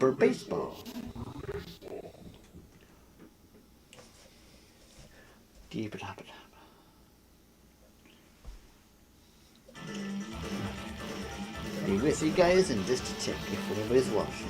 Super Baseball. Deep it up. Be with you guys in just a tick if anybody's watching.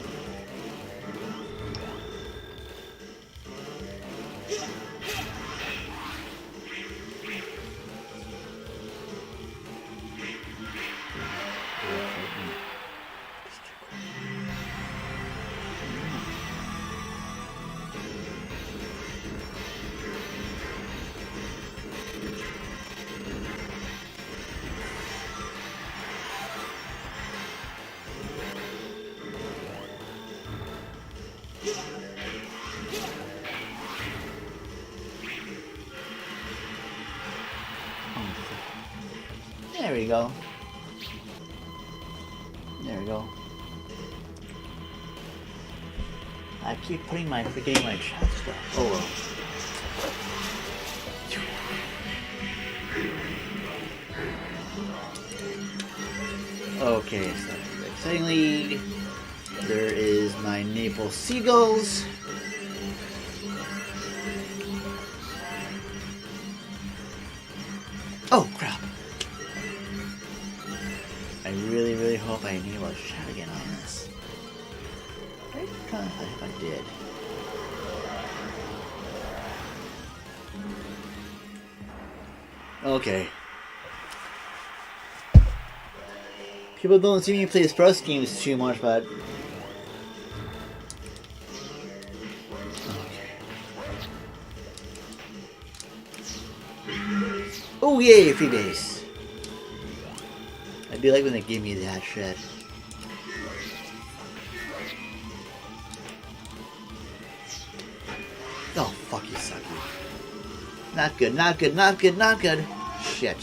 There we go. There we go. I keep forgetting my chat stuff. Oh well. Okay, so excitingly, there is my Naples Seagulls. Oh crap! I really hope I enable chat again on this. I'm trying to think if I did. Okay. People don't see me play sports games too much, but oh yay, free base. I do like when they give me that shit. Oh, fuck you, sucky. Not good, not good, not good, not good. Shit.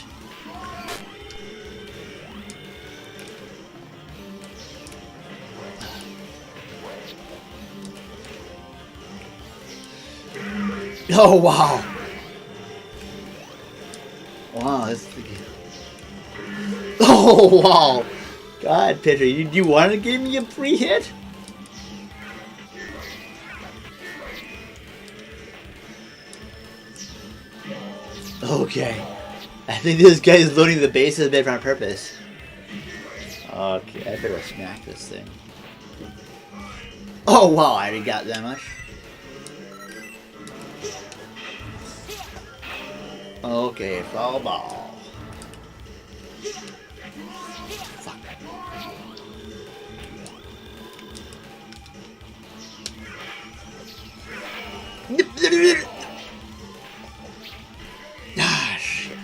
Oh, wow. Wow, this is... Oh, wow. God, pitcher, you want to give me a free hit? Okay. I think this guy is loading the bases a bit on purpose. Okay, I better smack this thing. Oh, wow, I already got that much. Okay, foul ball. Fuck. Ah, shit.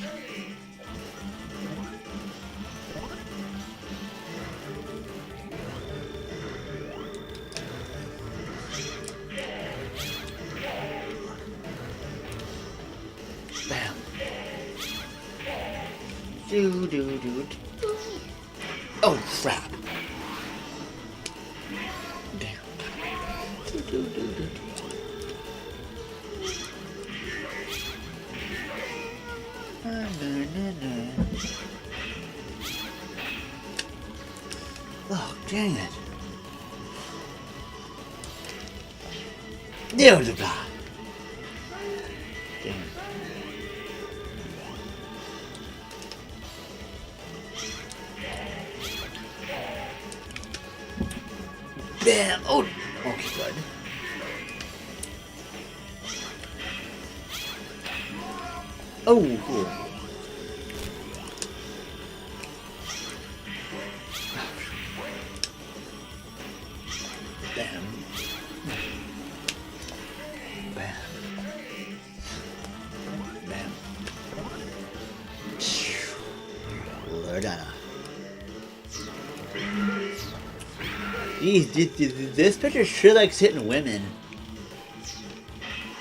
Bam. Do. Oh, crap. Damn. Do. Oh, dang it. There was a guy. Damn. Bam! Oh! Okay, good. Oh, cool. Bam. Bam. Bam. Loredana. Jeez, this pitcher sure likes hitting women.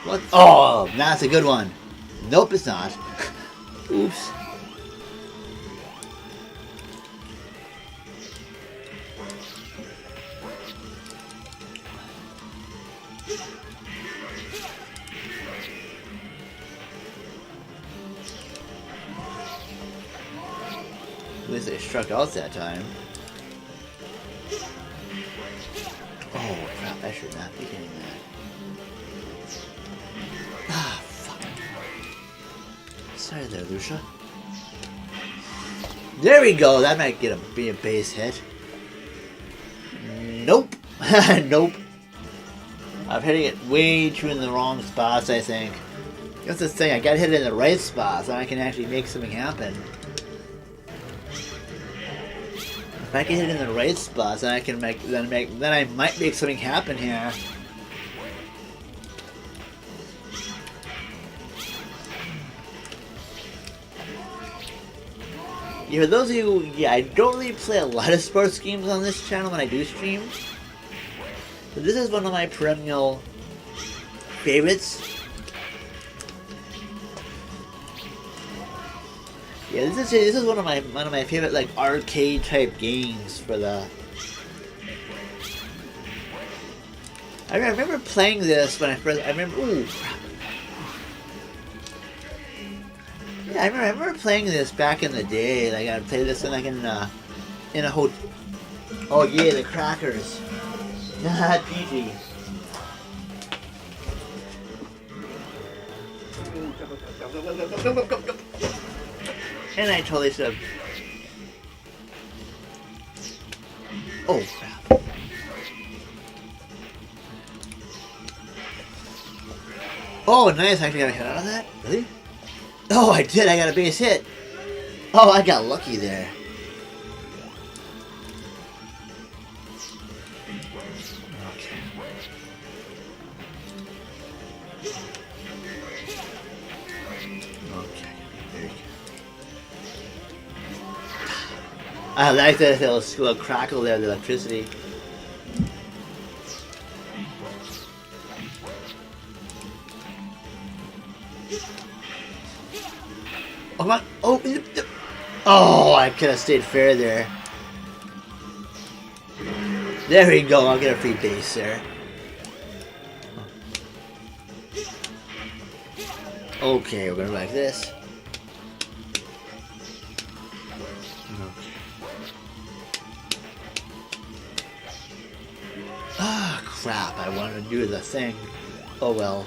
What? Oh, that's a good one. Nope, it's not. Oops. At least they struck out that time. Oh, should not be hitting that. Ah, fuck. Sorry there, Lucia. There we go. That might be a base hit. Nope. Nope. I'm hitting it way too in the wrong spots, I think. That's the thing. I gotta hit it in the right spots, so I can actually make something happen. If I can hit it in the right spots, then I can then I might make something happen here. Yeah, for those of you, I don't really play a lot of sports games on this channel when I do stream. But this is one of my perennial favorites. Yeah, this is one of my favorite like arcade type games for the. I remember playing this when I remember. Ooh, crap. Yeah, I remember playing this back in the day. Like I played this like in a hotel. Oh yeah, the crackers. PG. And I totally should have. Oh crap. Oh nice, I actually got a hit out of that? Really? Oh I did, I got a base hit. Oh, I got lucky there. Okay. Okay, there you go. I like that little crackle there, the electricity. Oh, come on. Oh, I could have stayed fair there. There we go, I'll get a free base there. Okay, we're gonna go like this. Ah, crap, I wanted to do the thing. Oh well.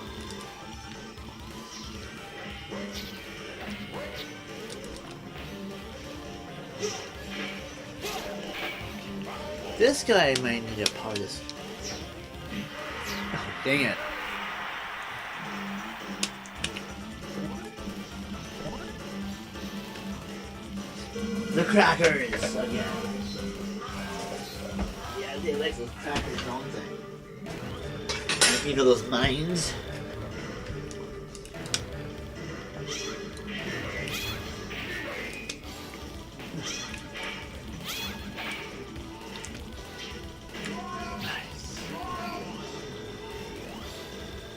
This guy might need to power this. Oh, dang it. The crackers again. Yeah, they like those crackers, don't they? You know those mines?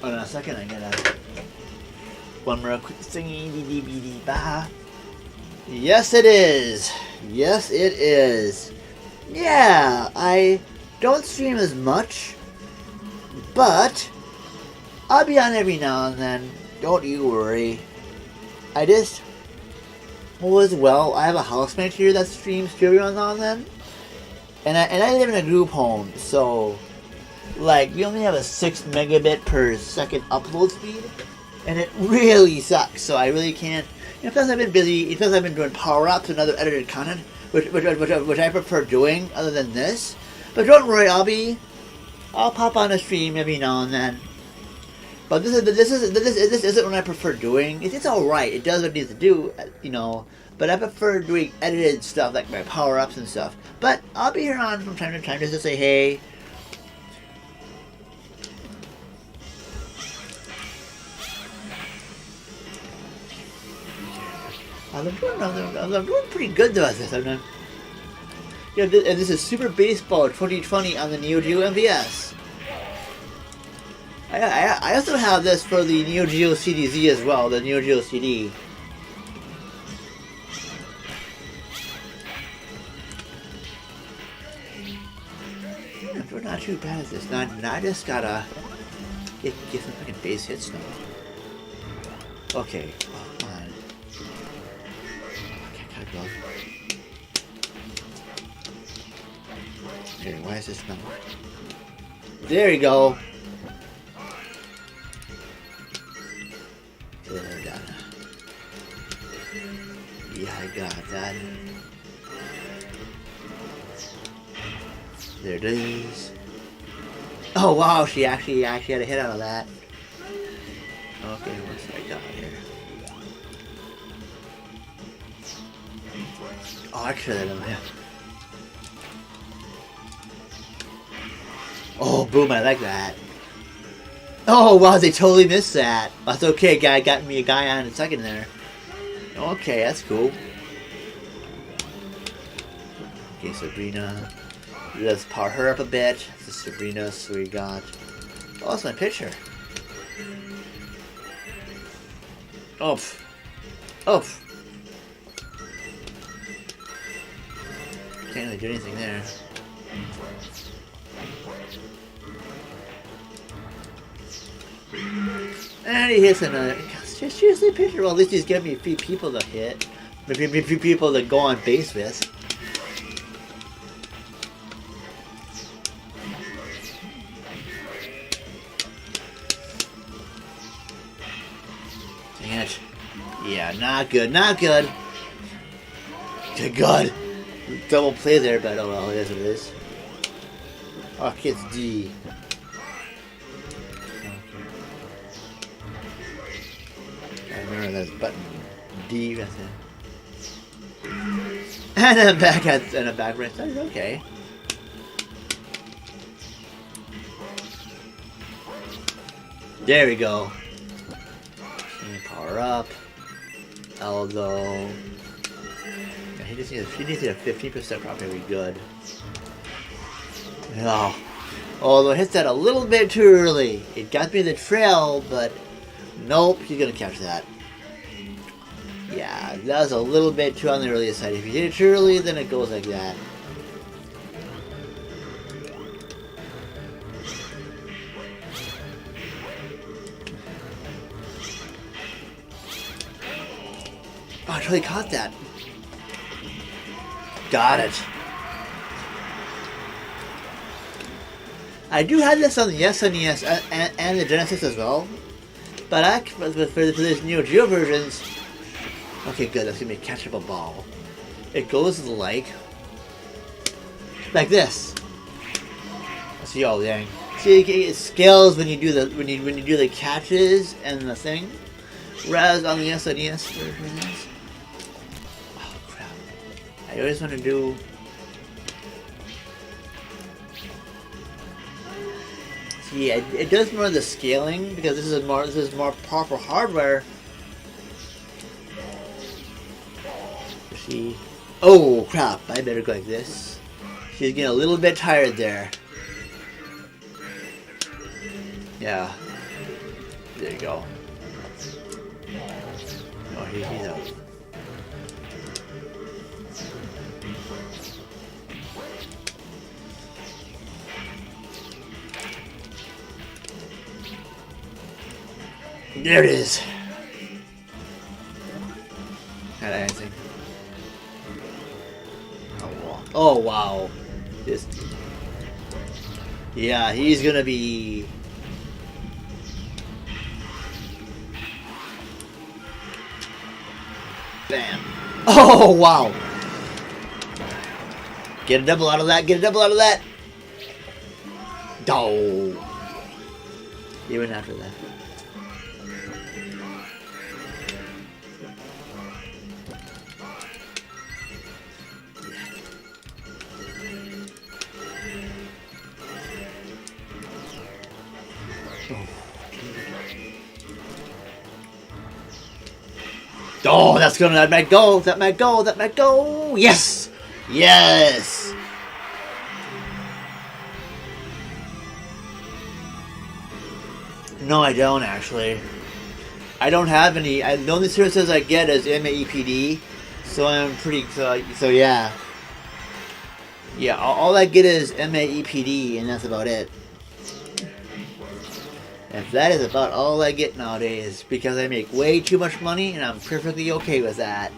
Hold on a second, I gotta one more quick thingy dee dee dee bah. Yes it is. Yes it is. Yeah, I don't stream as much, but I'll be on every now and then. Don't you worry. I just I have a housemate here that streams too every now and then. And I live in a group home, so like we only have a 6 megabit per second upload speed, and it really sucks. So I really can't. Because I've been busy, because I've been doing power-ups and other edited content, which I prefer doing other than this. But don't worry, I'll pop on a stream every now and then. But this isn't what I prefer doing. It's alright, it does what it needs to do, you know. But I prefer doing edited stuff like my power-ups and stuff. But I'll be here on from time to time just to say hey. I'm doing pretty good though at this. Yeah, and this is Super Baseball 2020 on the Geo MVS. I also have this for the Neo Geo CDZ as well, the Neo Geo CD. We're not too bad at this. Now I just gotta get some fucking base hits now. Okay. Okay, why is this not working? There you go. There, done. Yeah, I got that. There it is. Oh wow, she actually had a hit out of that. Okay, what's I got here? Oh, I should have done that. Oh, boom, I like that. Oh, wow, they totally missed that. That's okay, guy. Got me a guy on a second there. Okay, that's cool. Okay, Sabrina. Let's power her up a bit. This is Sabrina, so we got... Oh, that's my picture. Oh. Oh. Can't really do anything there. And he hits another. Seriously, picture. Well, at least he's giving me a few people to hit. Maybe a few people to go on base with. Dang it. Yeah, not good. Not good. Good God. Double play there, but oh well, it is what it is. Oh, it's D. I remember that button D. That's it. And then back at and a back right side. Okay. There we go. And power up. Although he needs to get a 15% probably be good. Oh. Although it hits that a little bit too early. It got me the trail, but nope, he's gonna catch that. Yeah, that was a little bit too on the earlier side. If you hit it too early, then it goes like that. Oh, I totally caught that. Got it. I do have this on the SNES and the Genesis as well. But for this Neo Geo versions... Okay, good, that's gonna be a catchable ball. It goes like this. See, oh dang. See, it scales when you do the catches and the thing. Whereas on the SNES versions... Oh crap. I always want to do... Yeah, it does more of the scaling because this is more proper hardware. See, oh crap! I better go like this. She's getting a little bit tired there. Yeah, there you go. Oh, he's out. There it is. Had anything? Oh wow. This. Yeah, he's gonna be. Bam. Oh wow. Get a double out of that. Get a double out of that. Oh. He went after that. Oh, that's gonna, that might go, that might go, that might go. Yes! Yes! No, I don't actually. I don't have any. The only services I get is MAEPD, so I'm pretty, so yeah. Yeah, all I get is MAEPD, and that's about it. And that is about all I get nowadays, because I make way too much money, and I'm perfectly okay with that.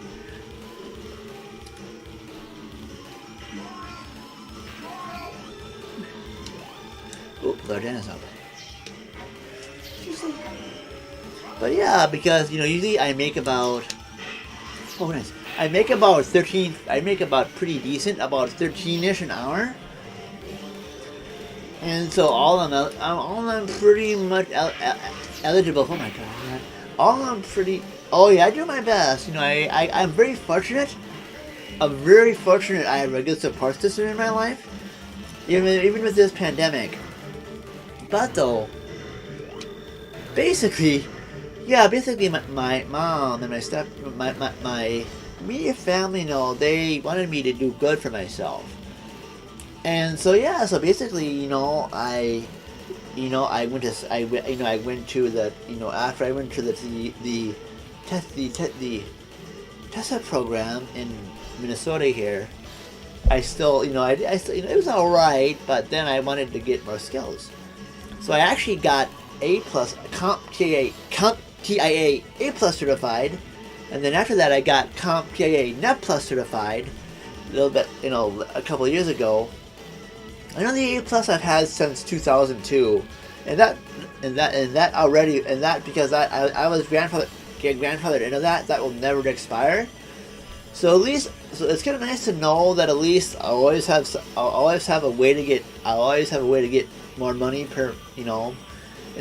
Oop, our dance up. But yeah, because usually I make about nice. I make about pretty decent, about 13ish an hour. And so all I'm pretty much eligible. Oh my god, man. Oh yeah, I do my best. I'm very fortunate. I'm very fortunate I have a good support system in my life. Even with this pandemic. But though, basically my mom and my immediate family, they wanted me to do good for myself. And so yeah, so basically, I went to the after I went to the TESA program in Minnesota here. I still, it was all right, but then I wanted to get more skills. So I actually got A+, CompTIA A+ certified, and then after that I got CompTIA Net Plus certified a little bit, a couple of years ago. I know the A+ I've had since 2002, and that because I was grandfathered into that will never expire. So it's kind of nice to know that at least I always have a way to get more money per, and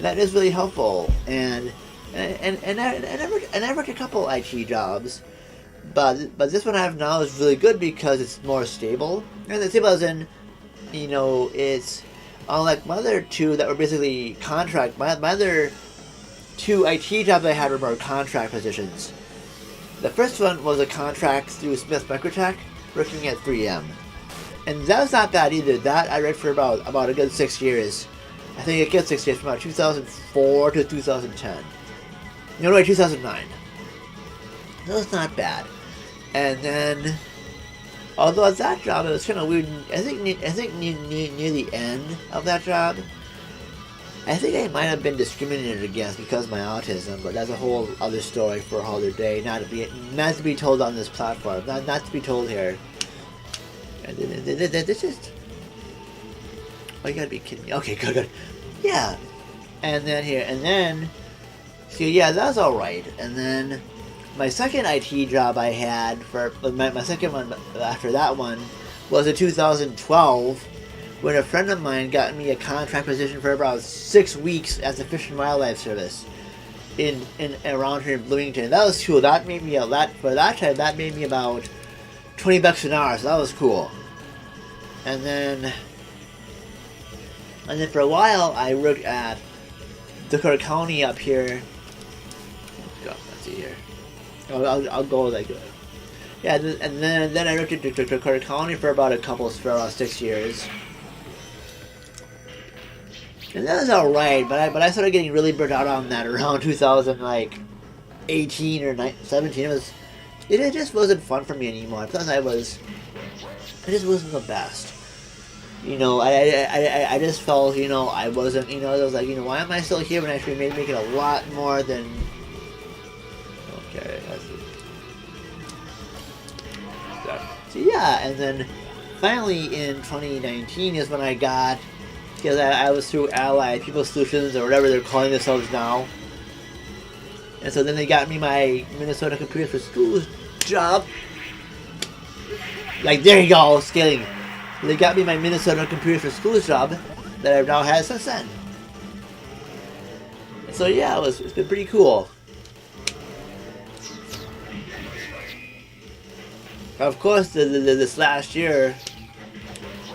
that is really helpful. And I worked a couple IT jobs, but this one I have now is really good because it's more stable. And the stable as in, it's unlike my other two that were basically contract. My other two IT jobs I had were more contract positions. The first one was a contract through Smith Microtech, working at 3M. And that was not bad either. That I read for about a good 6 years. I think a good 6 years, from about 2004 to 2010. 2009. That was not bad. And then, although at that job it was kind of weird, I think near the end of that job, I think I might have been discriminated against because of my autism, but that's a whole other story for a whole other day, not to be told on this platform, not to be told here. And this is... Oh, you gotta be kidding me. Okay, good. Yeah. And then so yeah, that's alright. And then my second IT job I had for my second one after that one was in 2012, when a friend of mine got me a contract position for about 6 weeks at the Fish and Wildlife Service in around here in Bloomington. That was cool. That made me a lot for that time. That made me about $20 an hour, so that was cool. And then for a while I worked at Dakota County up here. Let's see here. I'll go like yeah, and then I worked at Dakota County for about 6 years. And that was alright, but I started getting really burnt out on that around 2018 or 17. It just wasn't fun for me anymore. Plus it just wasn't the best. I just felt, I wasn't, I was like, why am I still here when I should be making a lot more than... Okay, that's it. So yeah, and then finally in 2019 is when I got... Because I was through Allied People Solutions, or whatever they're calling themselves now. And so then they got me my Minnesota Computers for Schools job. Like, there you go, scaling. They got me my Minnesota Computers for Schools job that I've now had since then. And so yeah, it's been pretty cool. Of course, this last year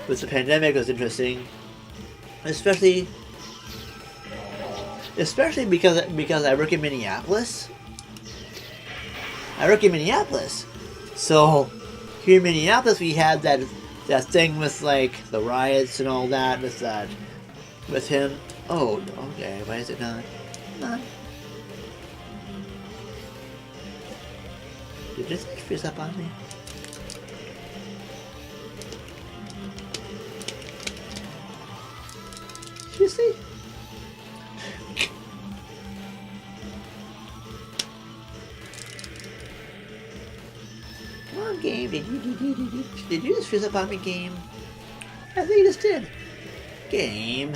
with the pandemic was interesting. Especially because I work in Minneapolis. So here in Minneapolis we had that thing with like the riots and all that with him. Oh, okay. Why is it not? Did this freeze up on me? Seriously? Come on, game. Did you just freeze up on me, game? I think you just did. Game.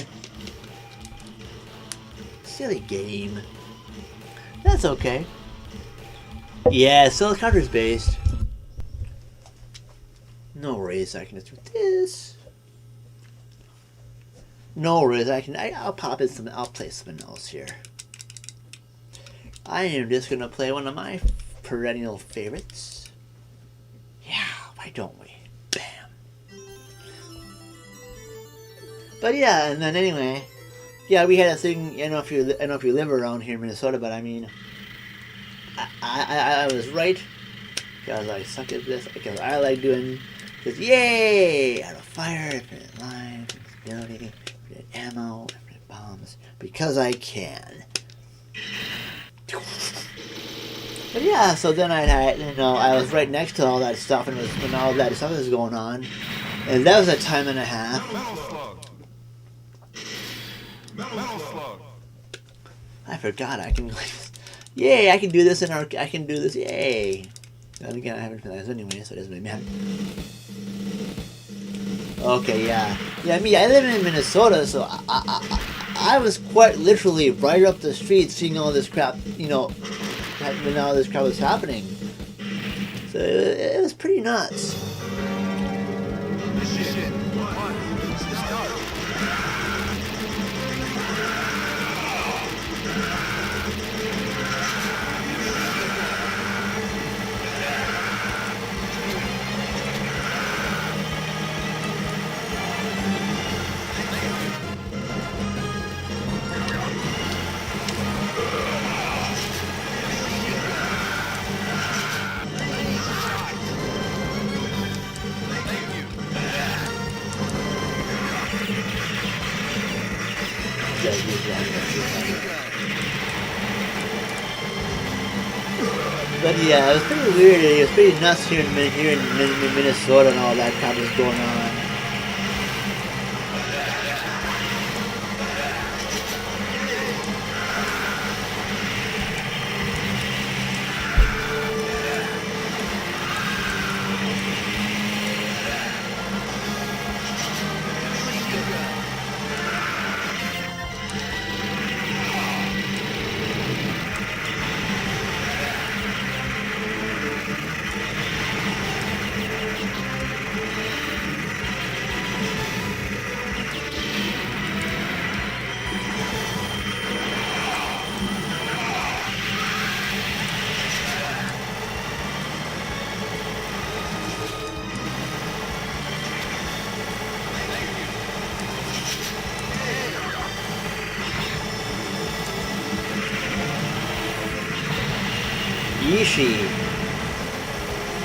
Silly game. That's okay. Yeah, still cartridge based. No worries, I can just do this. No worries, I'll pop in some, I'll play something else here. I am just gonna play one of my perennial favorites. Yeah, why don't we? Bam. But yeah, and then anyway, yeah, we had a thing. I don't know if you live around here in Minnesota, but I mean, I was right because I suck at this because I like doing this. Yay! Out of fire, infinite line, infinite ability, infinite ammo, infinite bombs because I can. But yeah, so then I had, I was right next to all that stuff, and when all that stuff was going on, and that was a time and a half. I forgot I can, yay! I can do this I can do this, yay! And again, I haven't finished anyway, so it doesn't really matter. Okay, yeah, me. I live in Minnesota, so I was quite literally right up the street, seeing all this crap, when all this crap was happening. So it was pretty nuts. But yeah, it was pretty weird. It was pretty nuts here in Minnesota and all that kind of was going on. Yeeshi.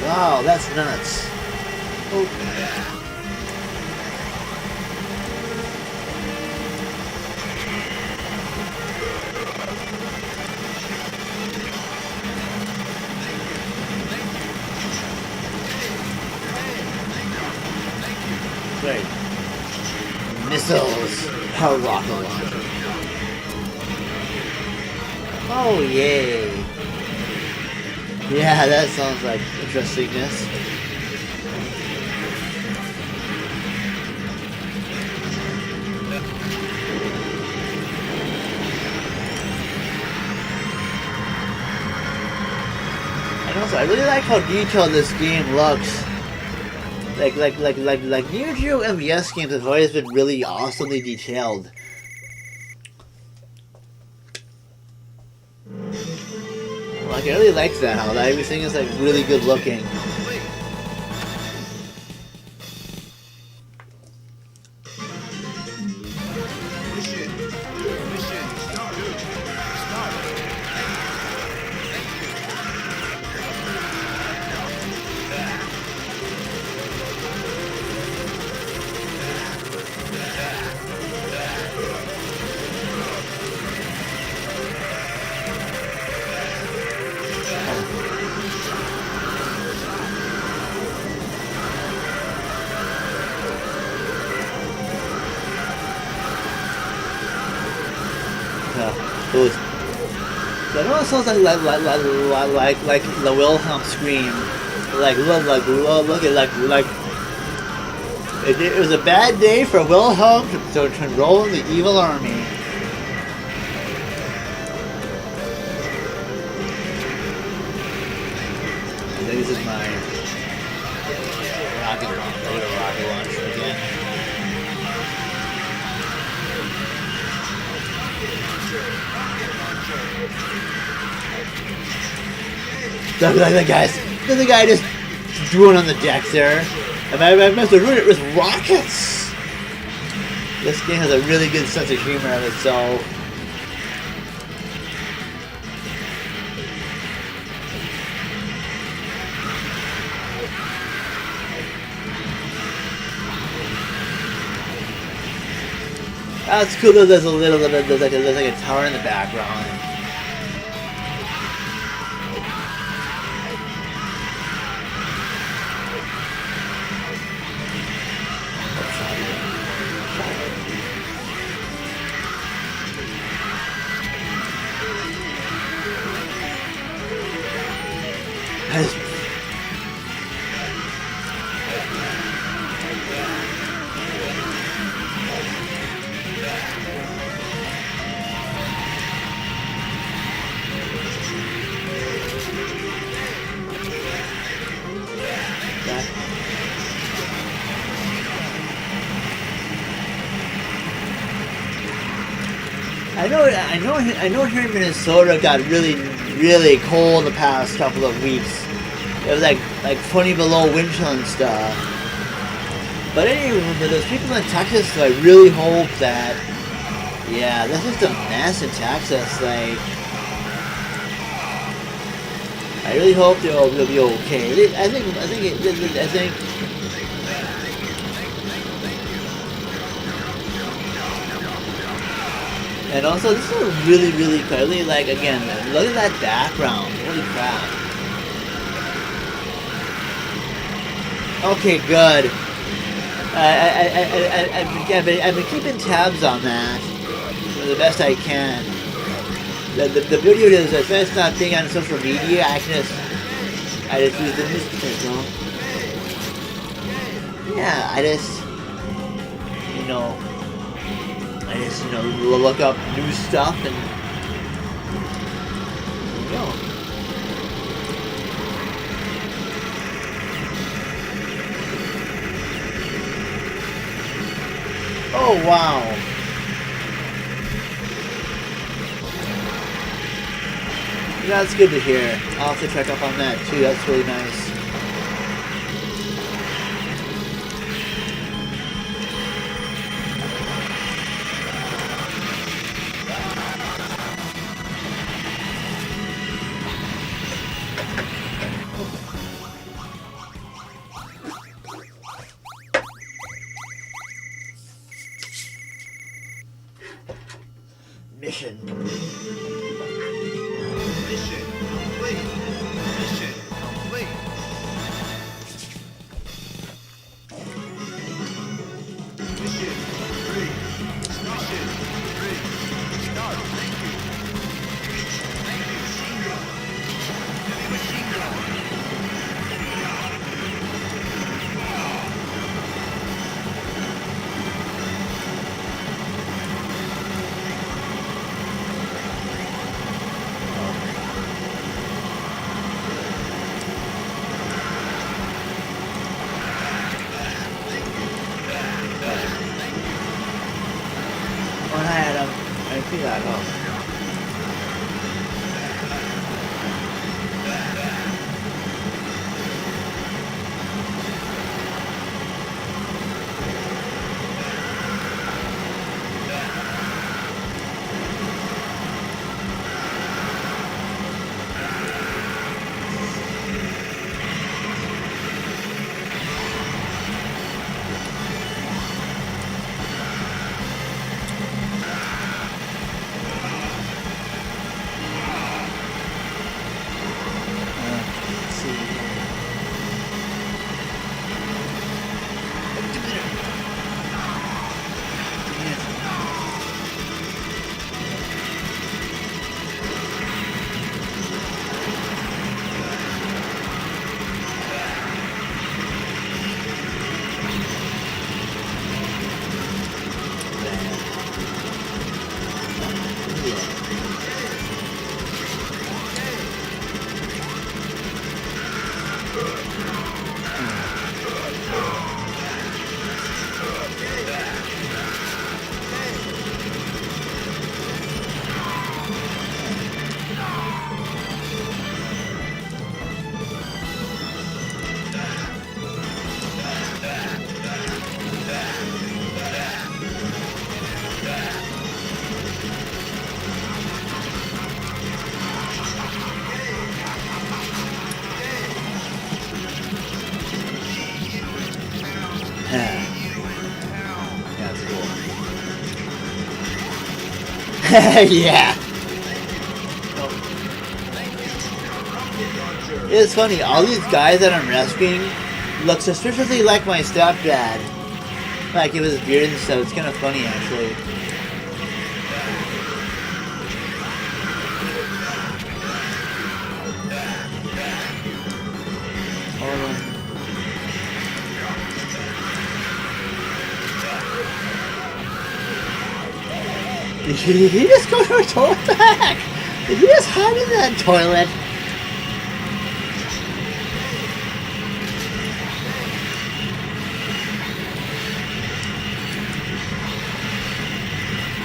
Wow, that's nuts. Oh. Great. Missiles. Power rocket launcher. Oh, yay. Yeah, that sounds like interestingness. And also, I really like how detailed this game looks. Like Geo MVS games have always been really awesomely detailed. Like, I really like that, how everything is like really good looking. So it almost sounds like the Wilhelm scream. Look at it was a bad day for Wilhelm to enroll in the evil army. is my rocket launcher again. Look at that, guys. Look at the guy just drooling on the decks there. And I must have ruined it with rockets. This game has a really good sense of humor of itself. That's cool though, there's a little bit, there's like a tower in the background. I know here in Minnesota got really cold the past couple of weeks. It was like 20 below wind chill and stuff. But anyway, for those people in Texas, so I really hope that, yeah, that's just a mess in Texas. Like, I really hope they'll be okay. I think. And also, this is really clearly, like, again, look at that background. Holy crap. Okay, good. I've been keeping tabs on that the best I can. The video is, if it's not being on social media, I just use the newspaper. Yeah, I just look up new stuff and go. Oh wow. That's good to hear. I'll have to check up on that too. That's really nice. Mission complete. Mission complete. Mission complete. Yeah. It's funny, all these guys that I'm rescuing look suspiciously like my stepdad. Like it was beard and stuff. It's kind of funny actually. Hold on. Did he just go to a toilet? What the heck? Did he just hide in that toilet?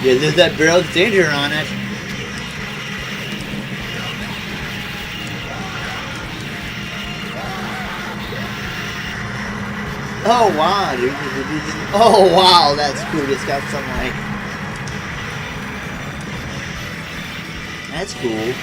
Yeah, there's that barrel of danger on it. Oh wow, dude. Oh wow, that's cool. It's got some like... That's cool.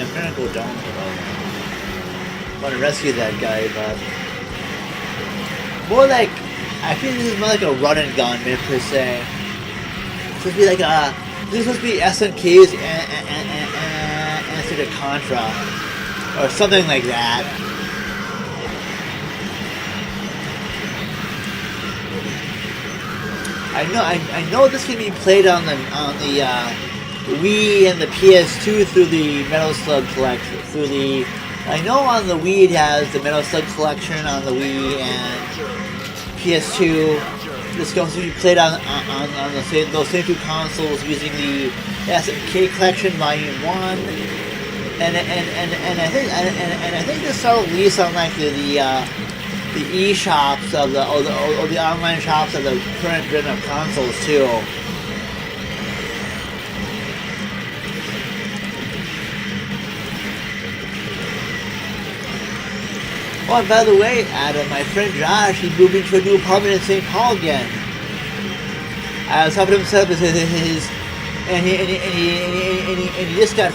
I'm trying to go down to I want to rescue that guy, but more like I think this is more like a run and gun per se. It's supposed to be like a this is supposed to be SNK's answer to Contra or something like that. I know this can be played on the Wii and the PS2 through the Metal Slug collection. I know on the Wii it has the Metal Slug collection on the Wii and PS2. This can also be played on those same two consoles using the SNK collection Volume 1. And I think this saw release on like the e-shops of the online shops of the current gen of consoles too. Oh, and by the way, Adam, my friend Josh, he's moving to a new apartment in St. Paul again. I was helping him set up his and he just got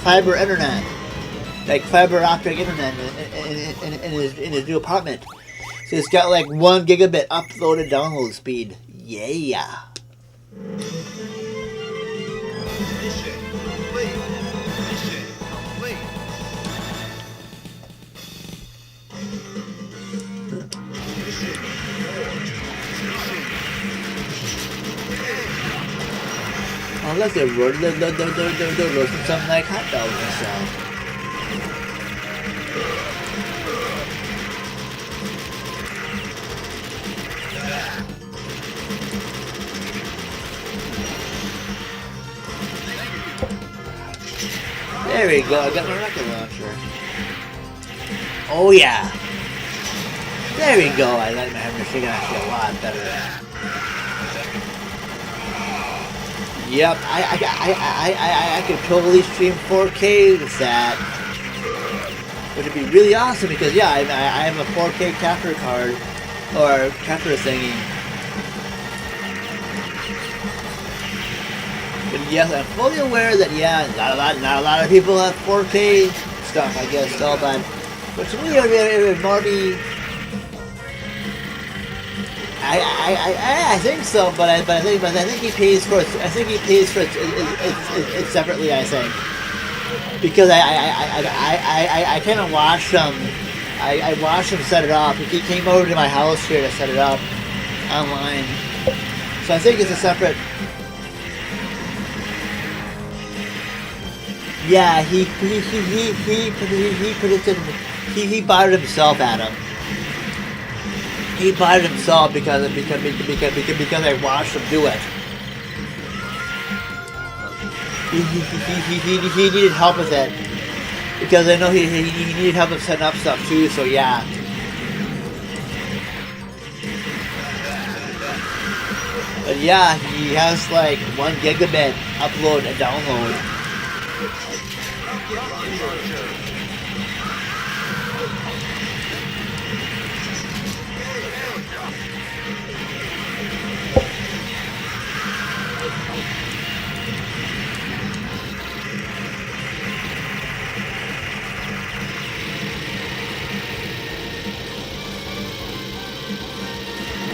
fiber internet, like fiber optic internet in his new apartment. So it's got like 1 gigabit upload and download speed. Yeah. Unless they're roasting something like hot dogs and stuff. There we go, I got my rocket launcher. Oh yeah. There we go, I like my machine actually a lot better. Yep, I could totally stream 4K with that, which would be really awesome because yeah, I have a 4K capture card or capture thingy. But yes, I'm fully aware that yeah, not a lot of people have 4K stuff, I guess, so but to me it would more be. I think so, but I think he pays for it. I think he pays for it separately. I think because I kind of watched him. I watched him set it up. He came over to my house here to set it up online. So I think it's a separate. Yeah, he bought it himself, Adam. He bought it himself because I watched him do it. He needed help with it because I know he needed help with setting up stuff too. So yeah. But yeah, he has like 1 gigabit upload and download.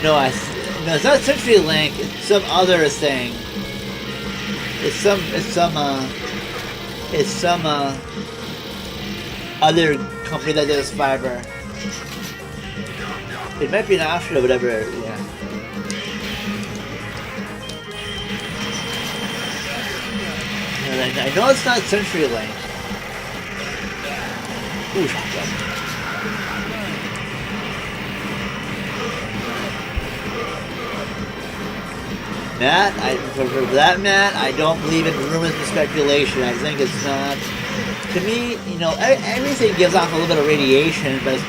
No, it's not CenturyLink. It's some other thing. It's some other company that does fiber. It might be an option or whatever. Yeah. And I know it's not CenturyLink. Ooh, shotgun. Matt, for that, Matt, I don't believe in rumors and speculation. I think it's not. To me, you know, everything gives off a little bit of radiation, but it's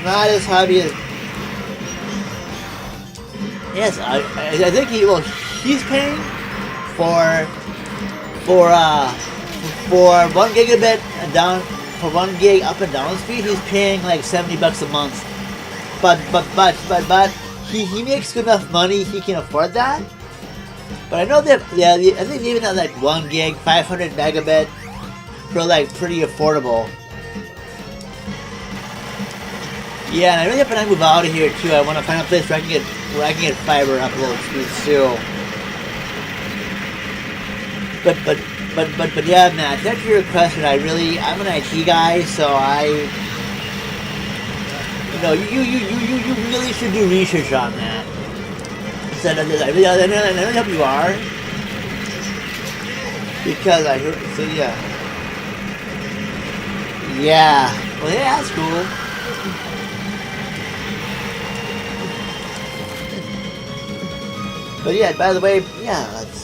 not as heavy as. Yes, I think he's paying for 1 gigabit down, for 1 gig up and down speed. He's paying like $70 a month. But. He makes good enough money, he can afford that. But I know that, yeah, I think even at like 1 gig, 500 megabit, for like pretty affordable. Yeah, and I really hope when I move out of here too, I want to find a place where I can get fiber upload speeds too. But yeah, Matt, that's your question. I'm an IT guy, so no, you really should do research on that. Instead of this, I really hope you are. Because I heard, so yeah. Yeah, well yeah, that's cool. But yeah, by the way, yeah, that's...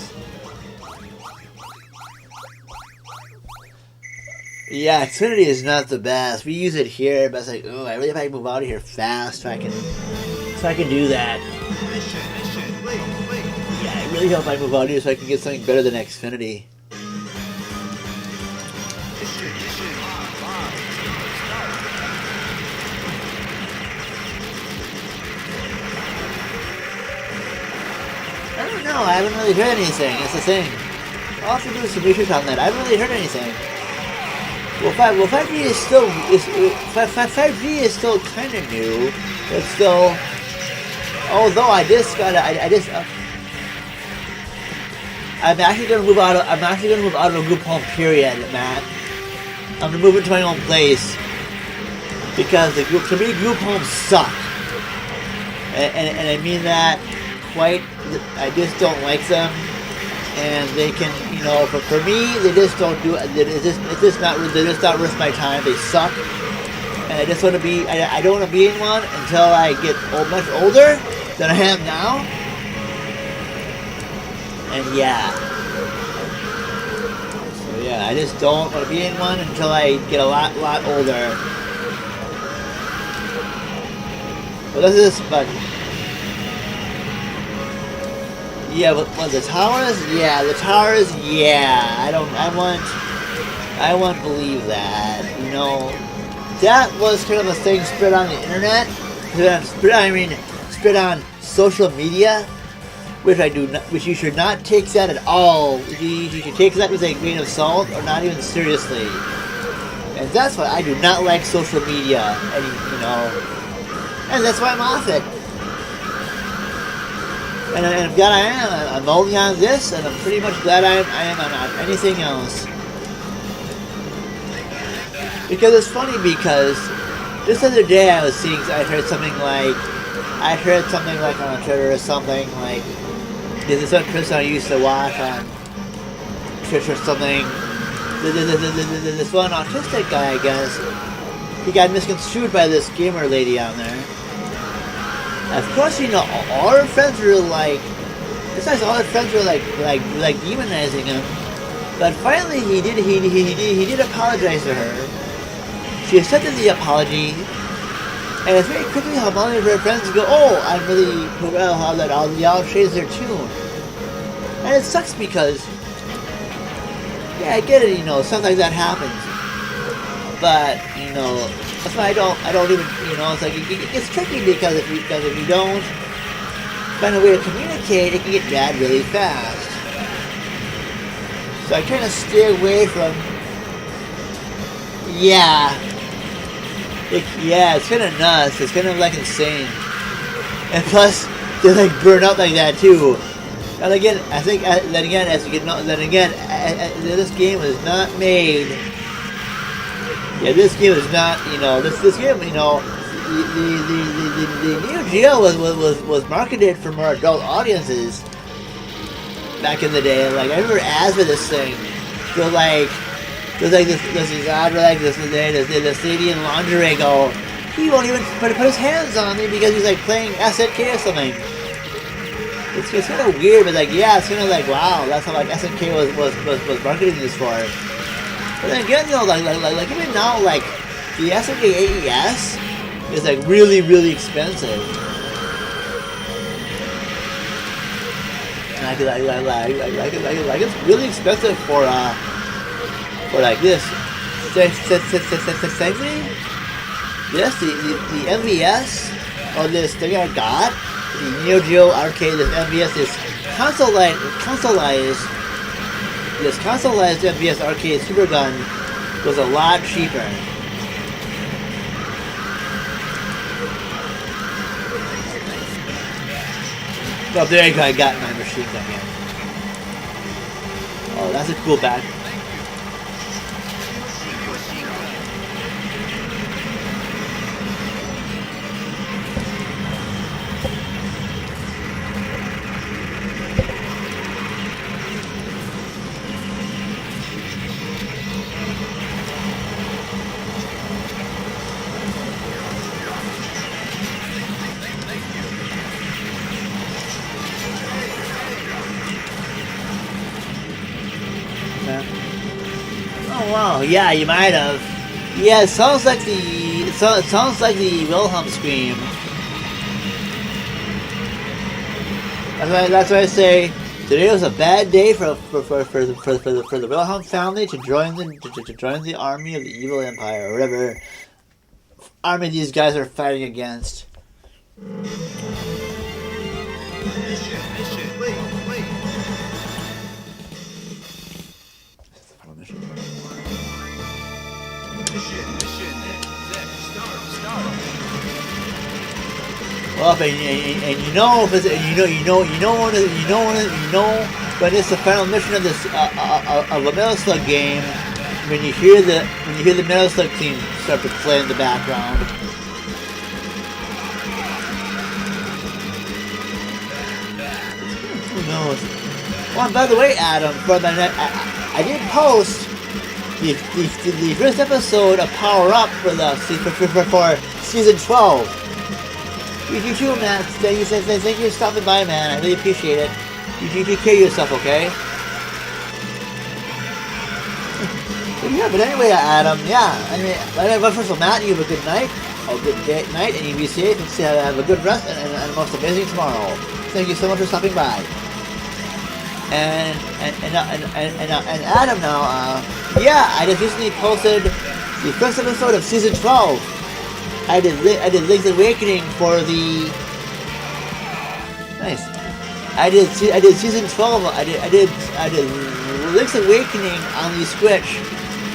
Yeah, Xfinity is not the best. We use it here, but it's like, oh, I really hope I can move out of here fast so I can do that. Yeah, I really hope I move out of here so I can get something better than Xfinity. I don't know. I haven't really heard anything. That's the thing. I'll have to do some research on that. I haven't really heard anything. Well, 5G is still 5G is still kind of new. It's still, although I'm actually gonna move out of a group home. Period, Matt. I'm gonna move into my own place because to me group homes suck, and I mean that quite. I just don't like them. And they can, you know, for me, they just don't do it. They're just not worth my time. They suck, and I just want to be. I don't want to be in one until I get much older than I am now. And yeah, so yeah, I just don't want to be in one until I get a lot older. But this is but. Yeah, but the towers? Yeah, the towers, yeah. I won't believe that. You know, that was kind of a thing spread on the internet. Spread on social media, which you should not take that at all. You should take that with a grain of salt or not even seriously. And that's why I do not like social media, and that's why I'm off it. And I'm glad I am. I'm only on this, and I'm pretty much glad I am on anything else. Because it's funny because this other day I heard something like on Twitter or something like, there's this one person I used to watch on Twitch or something, this one autistic guy, I guess, he got misconstrued by this gamer lady out there. Of course, you know, all her friends were like, besides all her friends were like demonizing him. But finally, he did apologize to her. She accepted the apology, and it's very quickly how many of her friends go, "Oh, I'm really well how that y'all changed their tune." And it sucks because, yeah, I get it, you know, something like that happens. But you know, that's why I don't even, you know, it's like it's tricky because if you don't find a way to communicate, it can get bad really fast. So I kind of stay away from. Yeah, it's kind of nuts. It's kind of like insane, and plus they like burn out like that too. And again, I think then again, as you can know, this game was not made. Yeah, this game is not, you know, this game, you know, the new Geo was marketed for more adult audiences back in the day. Like, I remember ads for this thing. So like, there's this ad for like this the stadium lingerie go, he won't even put his hands on me because he's like playing SNK or something. It's kind of weird, but like, yeah, it's kind of like, wow, that's how like SNK was marketing this for. But then again, you know, like even now, like the SNK AES is like really expensive. And like it's really expensive for like this. Thankfully, yes, the MVS or this thing I got, the Neo Geo Arcade, this MVS is consoleized. This consoleized MVS Arcade Super Gun was a lot cheaper. Oh, there you go, I got my machine gun here. Oh, that's a cool bag. Oh wow, yeah, you might have. Yeah, it sounds like the Wilhelm scream. That's why I say today was a bad day for the Wilhelm family to join the army of the evil empire or whatever army these guys are fighting against. Well, and you know if it's, when it's the final mission of this of a Metal Slug game, when you hear the Metal Slug theme start to play in the background. Who knows? Well, and by the way, Adam, for the I did post the first episode of Power Up for season 12. You too, man. Thank you for stopping by, man. I really appreciate it. You take care of yourself, okay? Yeah, but anyway, Adam, yeah. I mean, first of all, Matt, you have a good night, night, and you be safe, and have a good rest, and a most amazing tomorrow. Thank you so much for stopping by. And Adam, now, yeah, I just recently posted the first episode of season 12. I did Link's Awakening for the nice. I did season 12. I did Link's Awakening on the Switch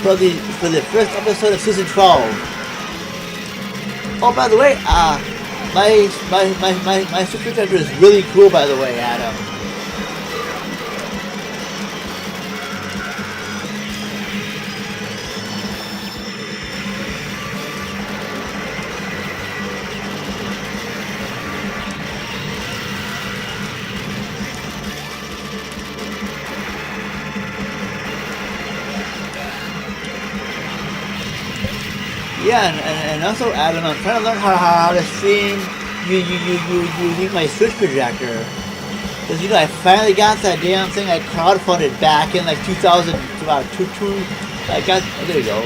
for the first episode of season 12. Oh, by the way, my Switch character is really cool. By the way, Adam. Yeah, and also Adam, I'm trying to learn how to stream using my Switch projector. Because I finally got that damn thing I crowdfunded back in like 2000, about I got, oh, there you go.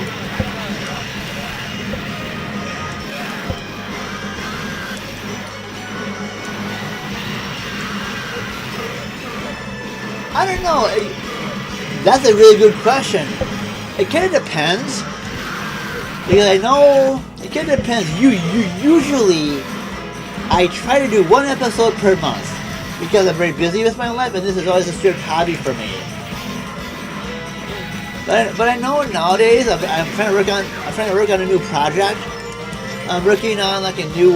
I don't know. That's a really good question. It kind of depends. Because I know it kind of depends. Usually I try to do one episode per month because I'm very busy with my life, and this is always a strict hobby for me. But I know nowadays I'm trying to work on a new project. I'm working on like a new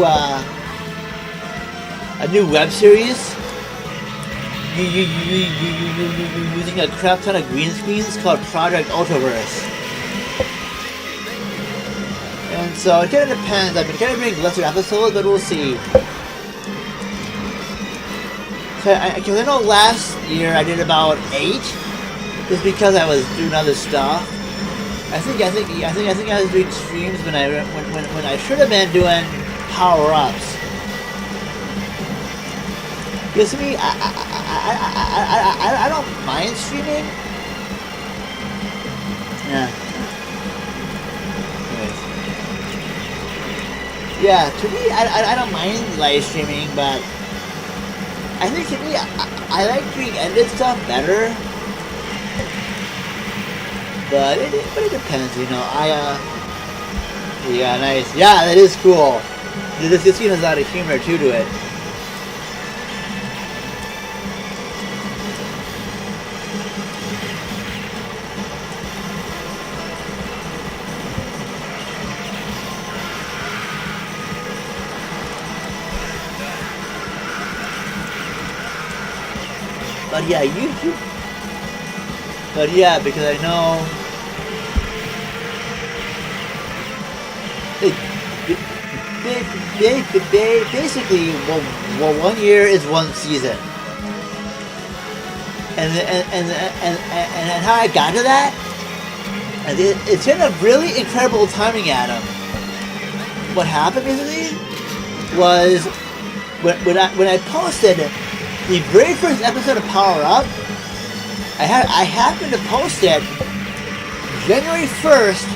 web series. Using a crap ton of green screens called Project Ultraverse. And so it kind of depends. I've been kind of doing lesser episodes, but we'll see. Because I know last year I did about 8, just because I was doing other stuff. I think I was doing streams when I should have been doing power-ups. Because to me, I don't mind streaming. Yeah. Anyways. Yeah, to me, I don't mind live streaming, but I think to me, I like doing edited stuff better. But it depends, yeah, nice. Yeah, that is cool. This scene has a lot of humor too to it. But yeah, YouTube. But yeah, because I know basically, well, 1 year is 1 season, and how I got to that, and it's been a really incredible timing, Adam. What happened basically was when I posted the very first episode of Power Up, I happened to post it January 1st,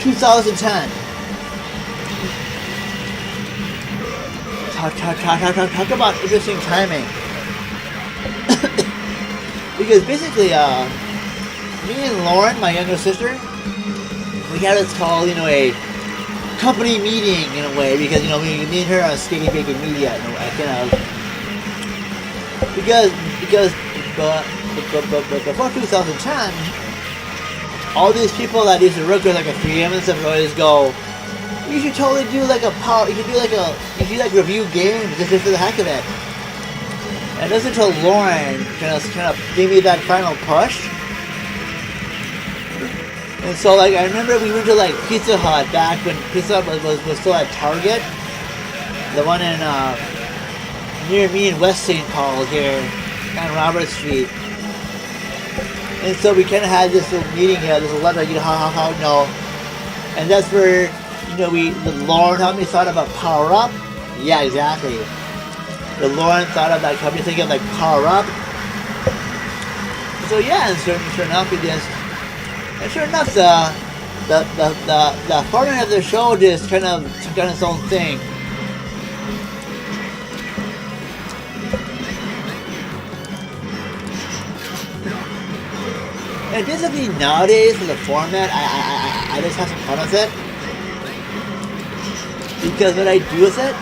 2010. Talk about interesting timing. Because basically, me and Lauren, my younger sister, we had what's called, a company meeting in a way, because, me and her are Skating Bacon Media, because before 2010, all these people that used to work with like a 3M and stuff would always go, you should totally do like a power, you should review games just for the heck of it. And just until Lauren kind of gave me that final push. And so like I remember we went to like Pizza Hut back when Pizza Hut was still at Target, the one in near me in West St. Paul here on Robert Street. And so we kind of had this little meeting here, this letter, and that's where, Lauren helped me thought about Power Up. Yeah, exactly. The Lauren thought of that company thinking of like Power Up. So yeah, and sure enough, we just, and sure enough, the format of the show just kind of took on its own thing. And basically nowadays for the format, I just have some fun with it. Because what I do with it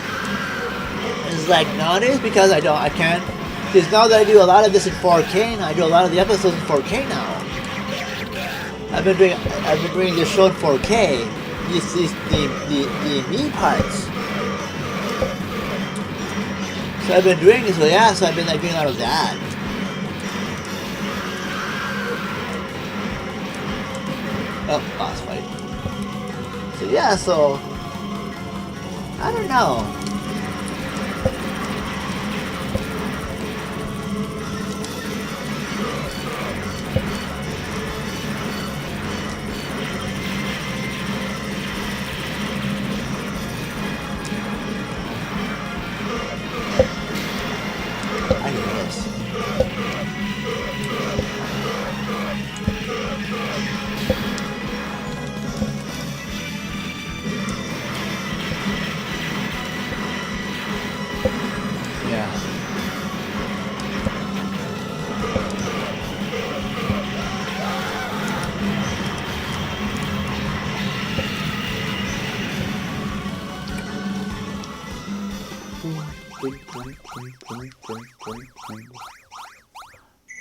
is like nowadays, because because now that I do a lot of this in 4K now, I do a lot of the episodes in 4K now. I've been doing this show in 4K. The me parts. So I've been doing this, so I've been like doing a lot of that. Oh, boss fight. So I don't know.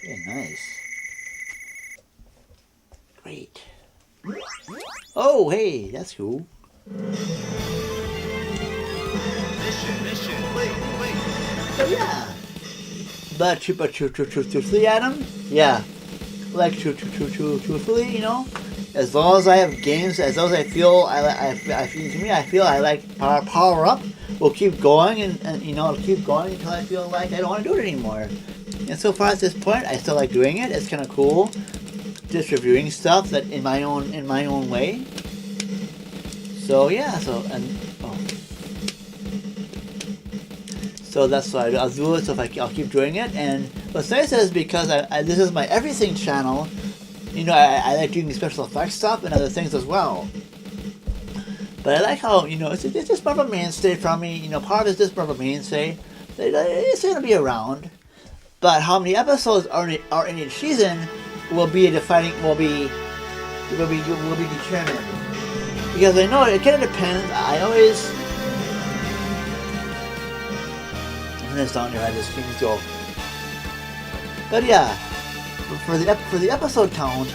Okay, nice. Great. Oh, hey, that's cool. Mission, wait. But yeah. But truthfully, Adam, yeah. Like truthfully, you know, as long as I have games, as long as I feel I feel I like power up. We'll keep going and you know, I'll keep going until I feel like I don't want to do it anymore. And so far at this point, I still like doing it. It's kind of cool, just reviewing stuff that in my own way. So yeah, so that's why I'll do it. So if I'll keep doing it, and what's nice is because this is my everything channel. You know, I like doing special effects stuff and other things as well. But I like how, you know, it's just more of a mainstay for me. You know, part of it's just more of a mainstay. It's going to be around. But how many episodes are in each season will be will be determined. Because I know it kind of depends. I always... this down here, I just keep go. But yeah, for the episode count,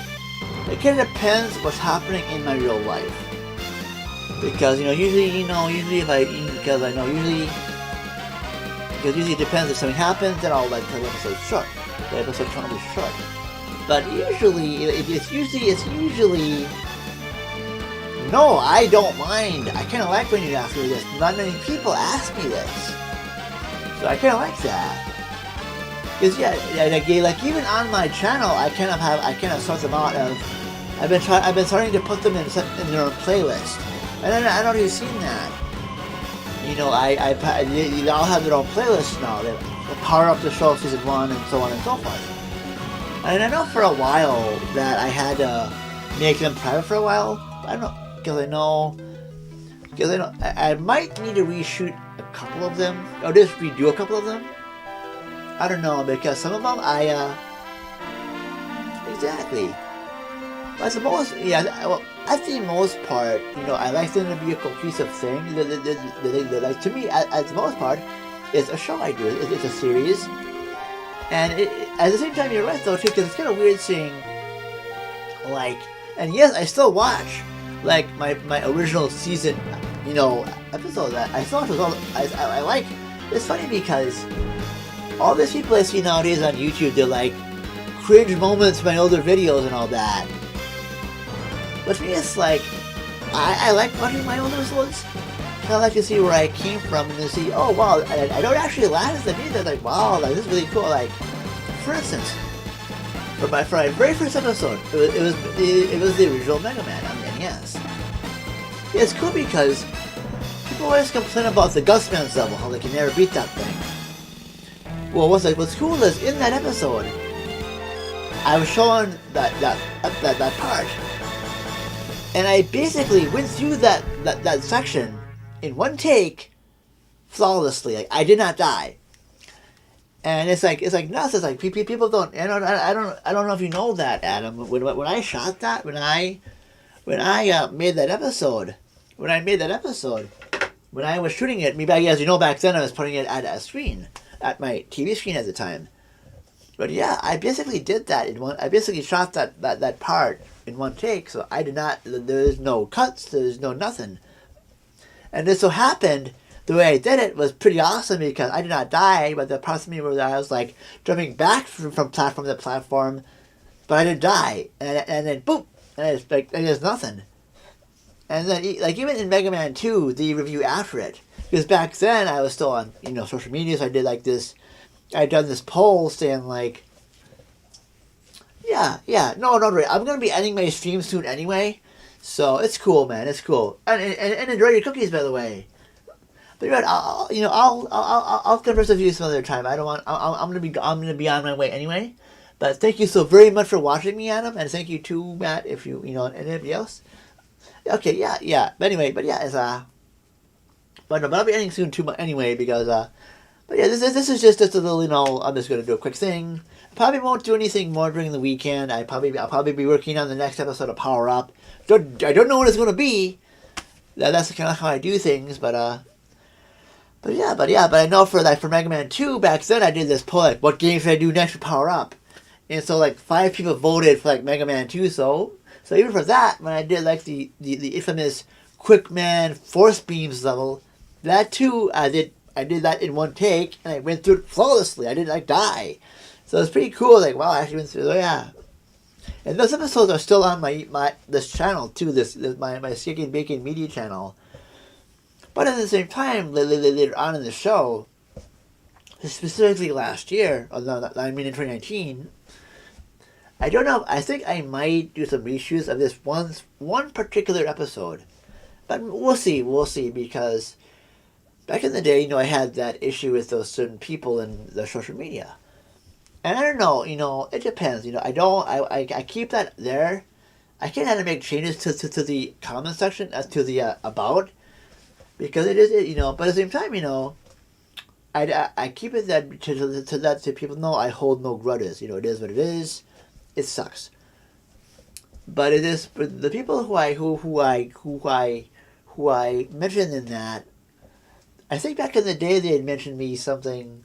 it kind of depends what's happening in my real life. Because usually it depends if something happens, then I'll let the episode short. The episode count will be short. But usually, it's usually. No, I don't mind. I kind of like when you ask me this. Not many people ask me this. So I kind of like that. Because like even on my channel, I kind of sort them out of. I've been starting to put them in their own playlist, and I don't know if you've seen that. You know, they all have their own playlists now. They Power Up the Show Season 1 and so on and so forth. And I know for a while that I had to make them private for a while. I don't know because I know I might need to reshoot a couple of them, or just redo a couple of them. I don't know, because some of them exactly. But the most, well, at the most part, I like them to be a cohesive thing. Like, to me, at the most part, it's a show I do. It's a series, and at the same time, you're right though too, because it's kind of weird seeing, like, and yes, I still watch, like my original season, episode that I thought was all I like. It's funny because all these people I see nowadays on YouTube, they're like cringe moments from my older videos and all that. But to me, it's like I like watching my older ones. I like to see where I came from and to see, oh wow, I don't actually laugh at them either. Like, wow, like this is really cool. Like, for instance, for my very first episode, it was the original Mega Man on the NES. Yeah, it's cool because people always complain about the Gusman's level, how they can never beat that thing. Well, what's cool is in that episode, I was showing that part, and I basically went through that section in one take, flawlessly. Like, I did not die. And it's like nuts. It's like people don't. I don't know if you know that, Adam. When I shot that, when I made that episode, when I was shooting it, maybe as you know, back then I was putting it at a screen, at my TV screen at the time. But yeah, I basically did that in one. I basically shot that part in one take. So I did not. There's no cuts. There's no nothing. And it so happened the way I did it was pretty awesome because I did not die. But the parts of me where I was like jumping back from platform to platform, but I didn't die. And then boom, and it's like there's nothing. And then like even in Mega Man 2, the review after it, because back then I was still on social media, so I did like this. I'd done this poll saying like, no, worry. I'm gonna be ending my stream soon anyway, so it's cool, man. It's cool. And enjoy your cookies, by the way. But you're right. I'll converse with you some other time. I don't want. I'm gonna be on my way anyway. But thank you so very much for watching me, Adam, and thank you too, Matt. If you and anybody else. Okay, yeah. But anyway, it's but I'll be ending soon too anyway because But yeah, this is just a little, I'm just going to do a quick thing. I probably won't do anything more during the weekend. I'll probably be working on the next episode of Power Up. I don't know what it's going to be. That's kind of how I do things, but But I know for Mega Man 2 back then I did this poll like what game should I do next to power up, and so like 5 people voted for like Mega Man 2. So even for that, when I did like the infamous Quick Man Force Beams level, that too I did that in one take and I went through it flawlessly. I didn't like die, so it's pretty cool. Like wow, I actually went through. Oh yeah. And those episodes are still on my this channel too. This my Sticking Bacon Media channel. But at the same time, later on in the show, specifically last year, I mean in 2019, I don't know. I think I might do some reshoots of this one particular episode, but we'll see because back in the day, I had that issue with those certain people in the social media. And I don't know, it depends. I keep that there. I can have to make changes to the comment section as to the about, because it is, but at the same time, I keep it that to people know I hold no grudges. It is what it is. It sucks. But it is the people who I mentioned in that. I think back in the day they had mentioned something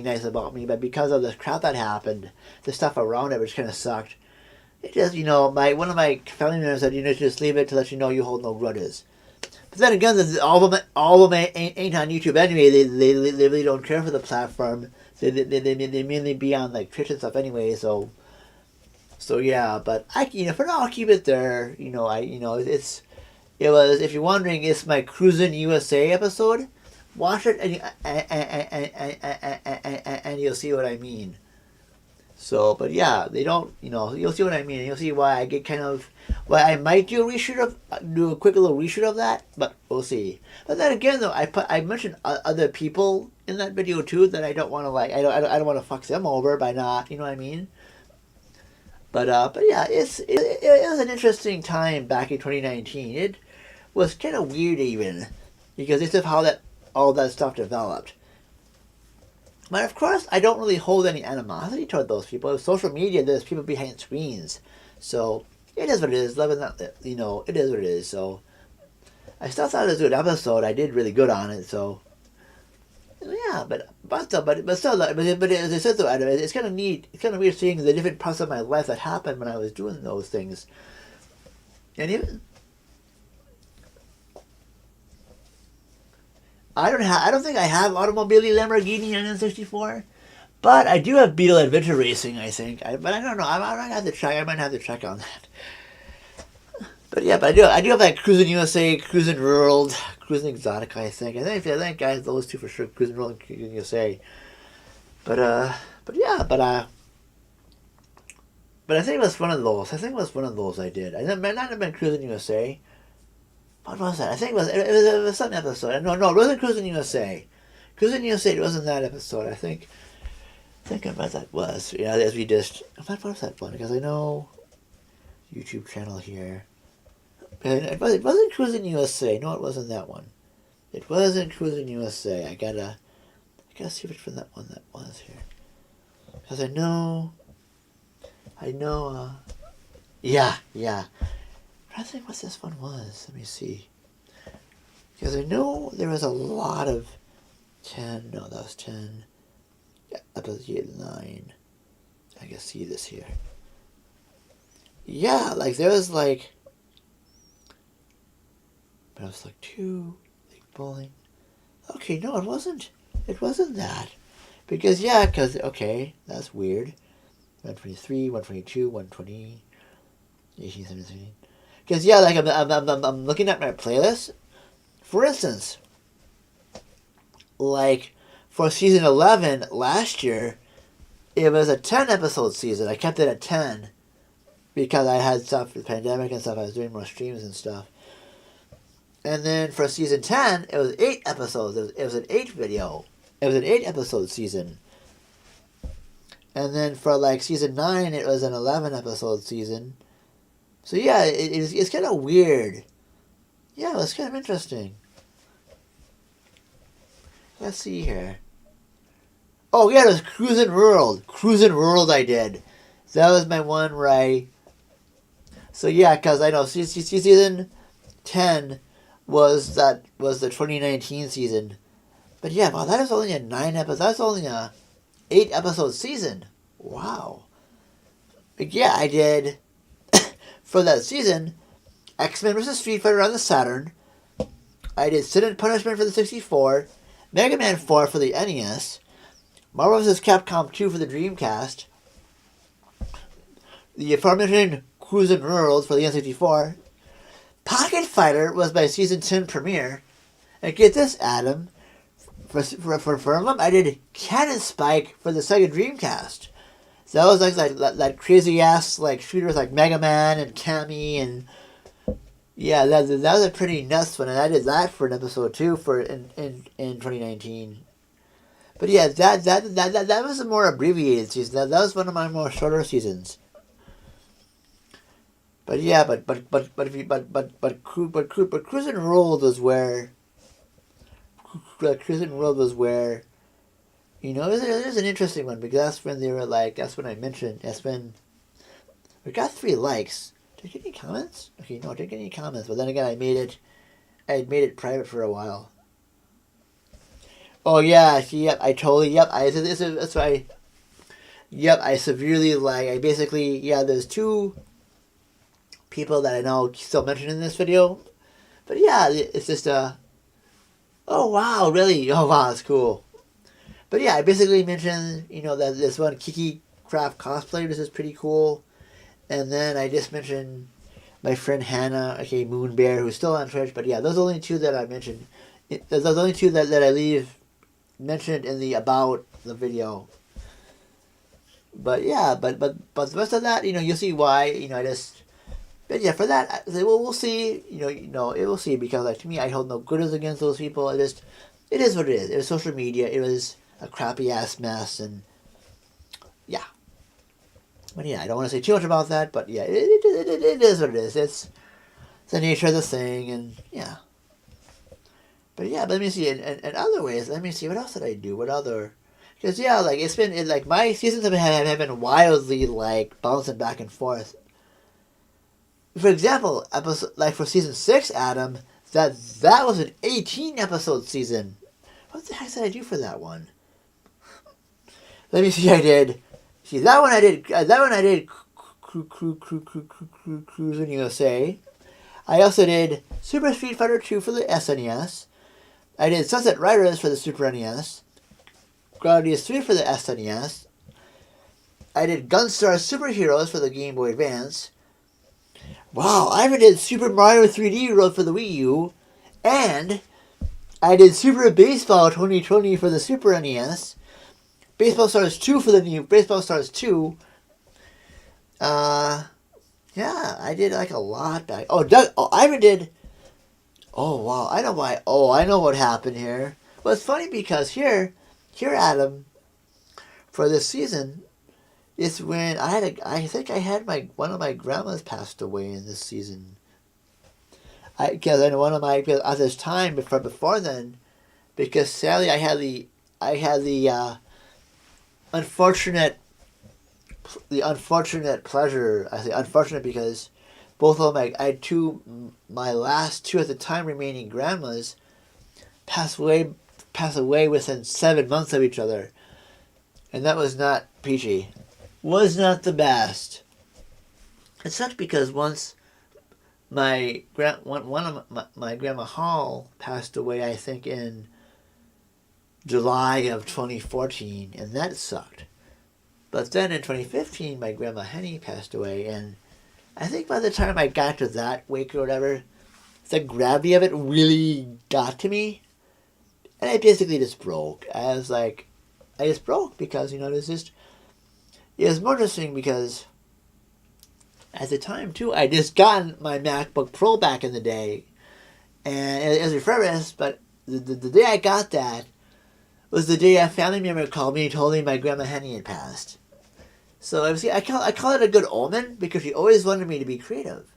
nice about me, but because of the crap that happened, the stuff around it, which kind of sucked, it just, one of my family members said, just leave it to let you know you hold no grudges. But then again, all of them ain't on YouTube anyway. They really don't care for the platform. They mainly be on like Twitch and stuff anyway. So yeah. But for now I'll keep it there. It was, if you're wondering, it's my Cruisin' USA episode. Watch it and you'll see what I mean. So, but yeah, they don't, you'll see what I mean. You'll see why I get why I might do a quick little reshoot of that, but we'll see. But then again, though, I mentioned other people in that video too that I don't want to I don't want to fuck them over by not, you know what I mean? But yeah, it was an interesting time back in 2019. It was kind of weird even, because it's of how all that stuff developed. But of course, I don't really hold any animosity toward those people. With social media, there's people behind screens. So, it is what it is. It is what it is. So, I still thought it was a good episode. I did really good on it. So, yeah, but as I said, though, it's kind of neat. It's kind of weird seeing the different parts of my life that happened when I was doing those things. And even I don't think I have Automobile Lamborghini on N64, but I do have Beetle Adventure Racing, I think. But I don't know. I might have to check. I might have to check on that. But yeah, but I do have like Cruisin' USA, Cruisin' World, Cruisin' Exotica, I think. I think I have those two for sure, Cruisin' World and Cruisin' USA. But yeah, but I think it was one of those. I did. It might not have been Cruisin' USA. What was that? I think it was some episode. No, it wasn't Cruisin' USA. Cruisin' USA, it wasn't that episode. I think what that was. As we just... What was that one? Because I know... YouTube channel here. It wasn't Cruisin' USA. No, it wasn't that one. It wasn't Cruisin' USA. I gotta see which one that was here. Because I know... Yeah. I think what this one was. Let me see. Because I know there was a lot of 10. No, that was 10. Yeah, that was 9. I can see this here. Yeah, like there was like. But it was like 2. Like bowling. Okay, no, it wasn't. It wasn't that. Because okay, that's weird. 123, 122, 120, 18, 17. Because like I'm looking at my playlist. For instance, like for season 11 last year, it was a 10 episode season. I kept it at 10 because I had stuff with the pandemic and stuff. I was doing more streams and stuff. And then for season 10, it was 8 episodes. It was an 8 video. It was an 8 episode season. And then for like season 9, it was an 11 episode season. So yeah, it's kind of weird. Yeah, it's kind of interesting. Let's see here. Oh yeah, it was Cruisin' World. Cruisin' World I did. That was my one where I... So yeah, because I know season 10 was the 2019 season. But yeah, wow, that is only a 9 episode. That's only a 8 episode season. Wow. But yeah, I did for that season. X-Men vs. Street Fighter on the Saturn. I did Sin and Punishment for the 64. Mega Man 4 for the NES. Marvel vs. Capcom 2 for the Dreamcast. The aforementioned Cruisin' World for the N64. Pocket Fighter was my season 10 premiere. And get this, Adam. For them, I did Cannon Spike for the Sega Dreamcast. So that was like crazy ass like shooters like Mega Man and Cammy and yeah, that was a pretty nuts one, and I did that for an episode too for in 2019. But yeah, that was a more abbreviated season. That was one of my more shorter seasons. But yeah, but Cruisin' World was where you know, it was an interesting one because that's when they were like, that's when I mentioned, that's when we got 3 likes. Did I get any comments? Okay, no, I didn't get any comments. But then again, I had made it private for a while. Oh yeah, see, yep, I totally, yep, that's why. Yep, I severely like. I basically, yeah, there's 2 people that I know still mentioned in this video, but yeah, it's just oh wow, really? Oh wow, that's cool. But yeah, I basically mentioned, you know, that this one Kiki Craft cosplay. This is pretty cool. And then I just mentioned my friend Hannah, okay, Moon Bear, who's still on Twitch. But yeah, those are the only 2 that I mentioned. Those are the only 2 that I leave mentioned in the about the video. But yeah, but the rest of that, you know, you'll see why. You know, but yeah, for that, we'll see. You know, it will see because like to me, I hold no grudges against those people. It is what it is. It was social media. It was a crappy ass mess, and yeah. But yeah, I don't want to say too much about that, but yeah, it is what it is. It's the nature of the thing, and yeah. But yeah, but let me see. In other ways, let me see. What else did I do? What other? Because yeah, like like my seasons have been wildly like bouncing back and forth. For example, episode like for season 6, Adam, that was an 18 episode season. What the heck did I do for that one? Let me see. I did. See that one. I did. Cruising USA. I also did Super Street Fighter 2 for the SNES. I did Sunset Riders for the Super NES. Gradius 3 for the SNES. I did Gunstar Superheroes for the Game Boy Advance. Wow, I even did Super Mario 3D World for the Wii U. And I did Super Baseball 2020 for the Super NES. Baseball Stars 2 for the new Baseball Stars 2. Yeah, I did like a lot back. I even did. Oh wow, I know why. Oh, I know what happened here. Well, it's funny because here, Adam, for this season, it's when I think I had one of my grandmas passed away in this season. Because I know at this time before then, because sadly I had the unfortunate pleasure. I say unfortunate because both of them, I had my last 2 at the time remaining grandmas pass away within 7 months of each other, and that was not peachy. Was not the best. It sucked because once one of my grandma Hall passed away, I think in July of 2014, and that sucked. But then in 2015, my grandma Henny passed away, and I think by the time I got to that wake or whatever, the gravity of it really got to me, and I basically just broke. I just broke because, you know, it was more interesting because at the time, too, I just gotten my MacBook Pro back in the day, and it was refurbished, but the day I got that was the day a family member called me and told me my grandma Henny had passed. So I call it a good omen because she always wanted me to be creative.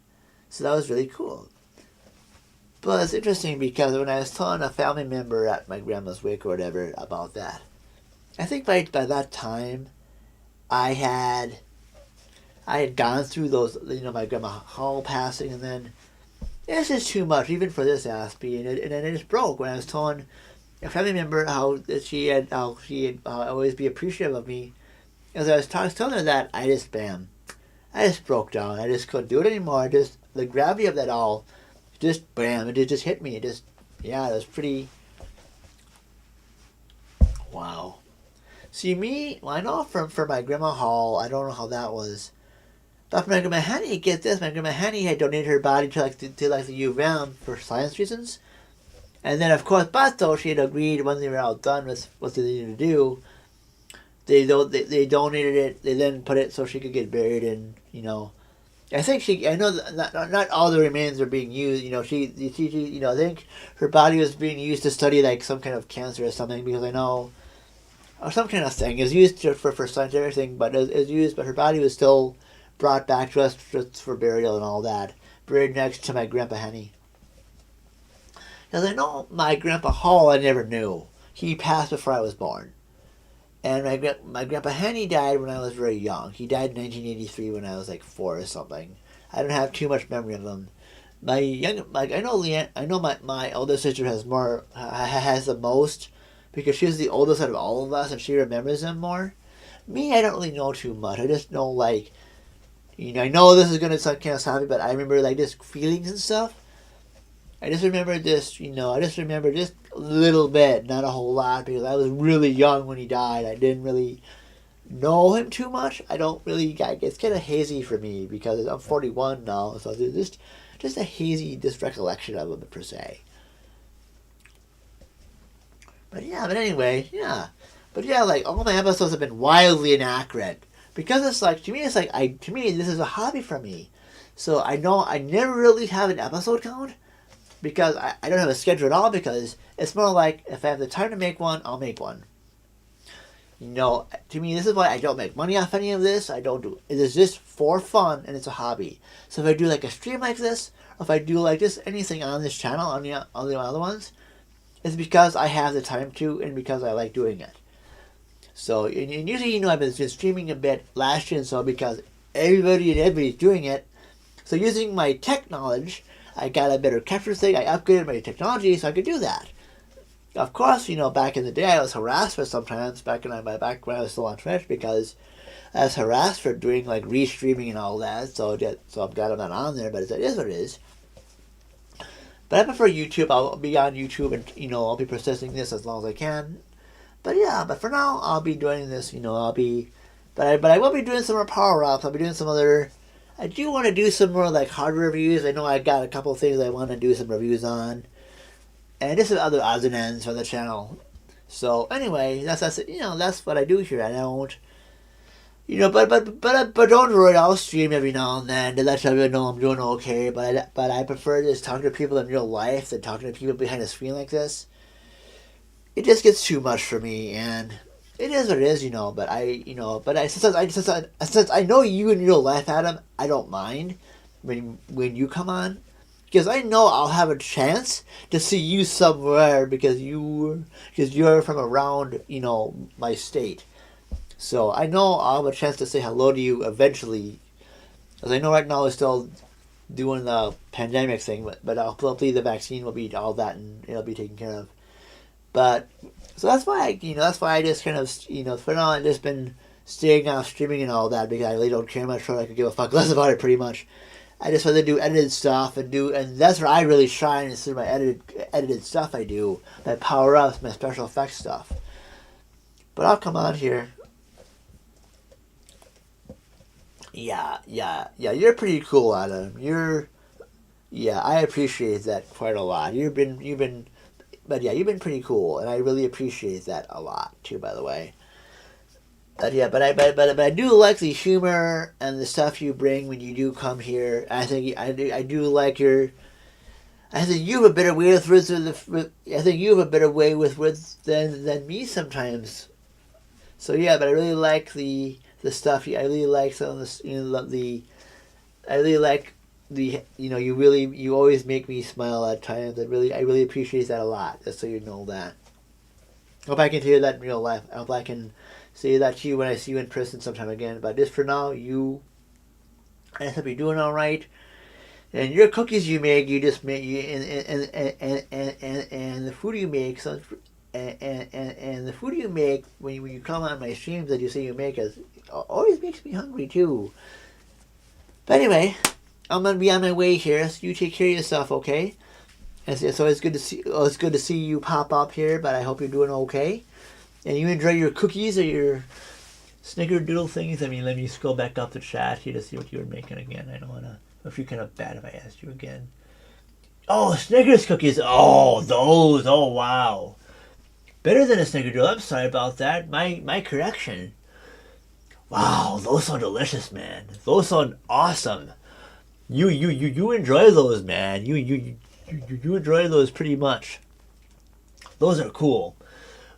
So that was really cool. But it's interesting because when I was telling a family member at my grandma's wake or whatever about that, I think by that time, I had gone through those, you know, my grandma Hall passing, and then it's just too much, even for this Aspie, and then it just broke when I was telling a family member how she had always be appreciative of me. As I was telling her that, I just broke down. I just couldn't do it anymore. Just the gravity of that all, just bam, it just hit me. Yeah, it was pretty. Wow. See me, well, I know from my grandma Hall. I don't know how that was. But my grandma Henny, get this, my grandma Henny had donated her body to like the U of M for science reasons. And then, of course, but though she had agreed when they were all done with what they needed to do, they donated it. They then put it so she could get buried in, I think I know that not all the remains are being used. I think her body was being used to study like some kind of cancer or something, because I know, or some kind of thing. It was used for scientific thing, but it was used, but her body was still brought back to us just for burial and all that. Buried next to my grandpa Henny. Because I know my grandpa Hall I never knew. He passed before I was born. And my grandpa Henny died when I was very young. He died in 1983 when I was like 4 or something. I don't have too much memory of him. I know my older sister has the most, because she's the oldest out of all of us and she remembers them more. Me, I don't really know too much. I just know like, I know this is gonna sound kind of sloppy, but I remember like just feelings and stuff. I just remember just a little bit, not a whole lot, because I was really young when he died. I didn't really know him too much. I don't really, it's kind of hazy for me because I'm 41 now, so there's just a hazy recollection of him per se. But anyway, yeah. But yeah, like all my episodes have been wildly inaccurate. Because it's like, to me, this is a hobby for me. So I know I never really have an episode count, because I don't have a schedule at all, because it's more like if I have the time to make one, I'll make one. To me, this is why I don't make money off any of this. I don't do it. It's just for fun, and it's a hobby. So if I do like a stream like this, or if I do like just anything on this channel, on the other ones, it's because I have the time to, and because I like doing it. So, and usually, I've been streaming a bit last year, and so because everybody's doing it. So using my tech knowledge, I got a better capture thing. I upgraded my technology so I could do that. Of course, back in the day, I was harassed for sometimes back when I was still on Twitch, because I was harassed for doing like restreaming and all that. So I'm glad I'm not on there, but it is what it is. But I prefer YouTube. I'll be on YouTube, and I'll be processing this as long as I can. But for now, I'll be doing this. But I will be doing some more power ups. I'll be doing some other. I do want to do some more like hardware reviews. I know I got a couple of things I want to do some reviews on, and just some other odds and ends for the channel. So anyway, that's what I do here. I don't, but don't worry. I'll stream every now and then to let everyone know I'm doing okay. But I prefer just talking to people in real life than talking to people behind a screen like this. It just gets too much for me, and it is what it is, But since I know you in real life, Adam, I don't mind when you come on, because I know I'll have a chance to see you somewhere because you're from around my state. So I know I'll have a chance to say hello to you eventually, because I know right now we're still doing the pandemic thing, but hopefully the vaccine will be all that and it'll be taken care of. But so that's why I just kind of for now I've just been staying off streaming and all that, because I really don't care much for it. I could give a fuck less about it pretty much. I just rather do edited stuff and that's where I really shine, is through my edited stuff I do, my power ups, my special effects stuff. But I'll come on here. Yeah, you're pretty cool, Adam. I appreciate that quite a lot. You've been pretty cool, and I really appreciate that a lot too, by the way. But I do like the humor and the stuff you bring when you do come here. I think I do like your. I think you have a better way I think you have a better way with than me sometimes. So but I really like the stuff. I really like some of the. I really like you always make me smile at times. I really appreciate that a lot. Just so you know that. I hope I can hear that in real life. I hope I can say that to you when I see you in person sometime again. But just for now, I just hope you're doing all right. And your cookies you make, you just make and the food you make. So and the food you make when you come on my streams that you say you make is always makes me hungry too. But anyway, I'm gonna be on my way here, so you take care of yourself, okay? It's always good to see. It's good to see you pop up here, but I hope you're doing okay, and you enjoy your cookies or your snickerdoodle things. I mean, let me scroll back up the chat here to see what you were making again. I don't wanna. If you're kind of bad if I asked you again. Oh, Snickers cookies. Oh, those. Oh, wow. Better than a snickerdoodle. I'm sorry about that. My correction. Wow, those sound delicious, man. Those sound awesome. You enjoy those, man. You enjoy those pretty much. Those are cool.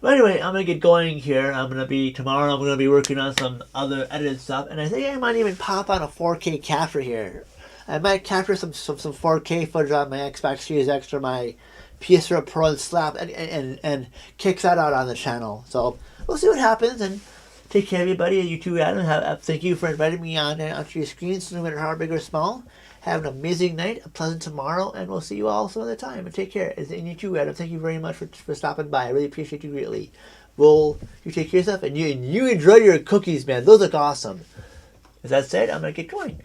But anyway, I'm gonna get going here. Tomorrow. I'm gonna be working on some other edited stuff, and I think I might even pop on a 4K capture here. I might capture some 4K footage on my Xbox Series X or my PS4 Pro and slap and kick that out on the channel. So we'll see what happens, and take care, everybody. You too, Adam. Thank you for inviting me onto your screens, no matter how big or small. Have an amazing night, a pleasant tomorrow, and we'll see you all some other time. And take care. And you too, Adam. Thank you very much for stopping by. I really appreciate you greatly. Well, you take care of yourself, and you enjoy your cookies, man. Those look awesome. With that said, I'm going to get going.